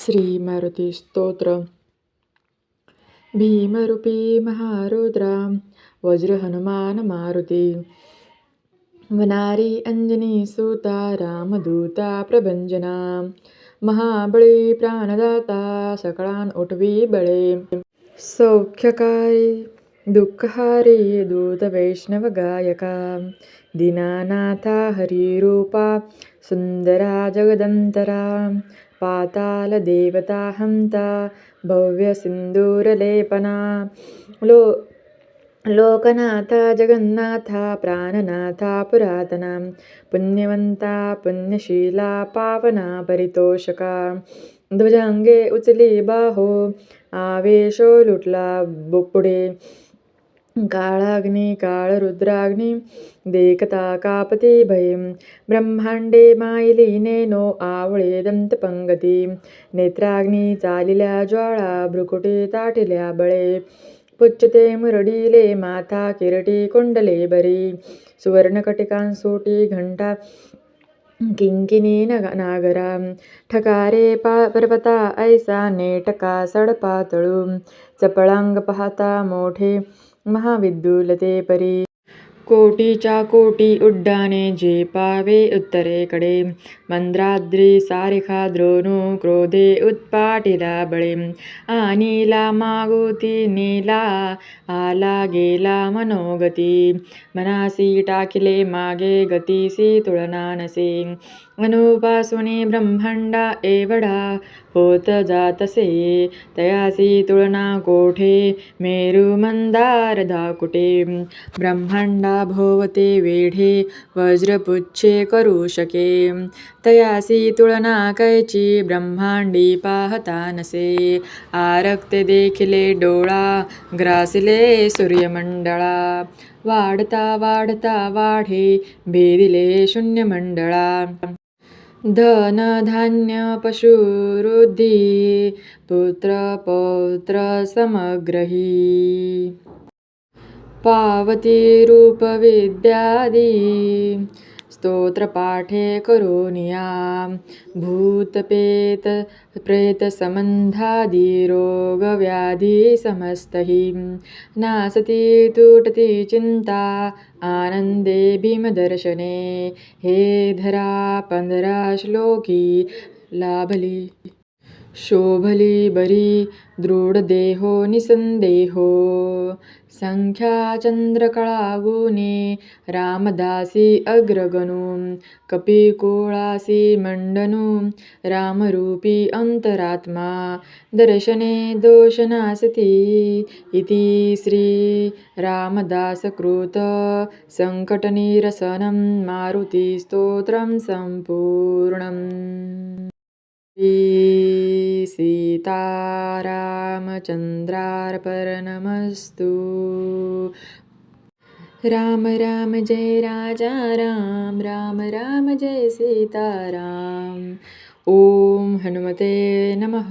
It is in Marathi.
श्री मारुती स्तोत्र. भीमरूपी महारुद्रा वज्र हनुमान मारुती, वनारी अंजनी सुता रामदूता प्रभंजना, महाबळी प्राणदाता सकळान उठवी बळे, सौख्यकारी दुःखहारी दूत वैष्णव गायका, दीनानाथा हरिरूपा सुंदरा जगदंतरा, पाताल देवता हंता भव्य सिंदूरलेपना, लोकनाथा जगन्नाथा प्राणनाथा पुरातना, पुण्यवंता पुण्यशीला पावना परितोषका, ध्वजांगे उचली बाहो आवेशो लुटला पुढे, काळाग्नी काळरुद्राग्नी देखता कापती भये, ब्रह्मांडे मायली नेनो आवळे दंतपंगती, नेत्राग्नी चालिल्या ज्वाळा भ्रुकुटी ताटिल्या बळे, पुच्छते मुरडीले माथा किरटी कुंडले बरी, सुवर्णकटिकांसोटी घंटा किंकिणी नागरा, ठकारे पर्वता ऐसा नेटका सडपातळू, चपळांग पाहता मोठे महाविद्युलते परी, कोटीच्या कोटी उड्डाणे जे पावे उत्तरेकडे, मंद्राद्री सारिखा द्रोणू क्रोधे उत्पाटिला बळे, आनीला मागुती नेला आला गेला मनोगती, मनासी टाकिले मागे गतीसी तुळना नसे, अनुपासुनी ब्रह्मांडा एवढा होत जातसे, तयासी तुळना कोठे मेरू मंदार धाकुटे, ब्रह्मांडा भोवते वेढे वज्रपुच्छे करू शके, तयासी तुळना कैची ब्रह्मांडी पाहता नसे, आरक्ते देखिले डोळा ग्रासिले सूर्यमंडळा, वाढता वाढता वाढे भेदिले शून्यमंडळा, धन धान्य पशुवृद्धी पुत्र पौत्र समग्रही, पावती रूप विद्यादी स्तोत्रपाठे करोनिया, भूतपेत प्रेत संबंधादी रोग व्याधी समस्तही, नासती तुटती चिंता आनंदे भीमदर्शने, हे धरा 15 श्लोकी लाभली शोभली बरी दृढ देहो निसंदेहो, संख्या चंद्रकळागुणे रामदासी अग्रगणू, कपिकुळासी मंडनू रामरूपी अंतरात्मा, दर्शने दोषनासती इति श्री रामदासकृत संकटनिरसनं मारुती स्तोत्रं संपूर्णम्. श्री सीतारामचंद्रार्पणमस्तु. राम राम जय राजा राम, राम राम जय सीताराम. ओम हनुमते नमः.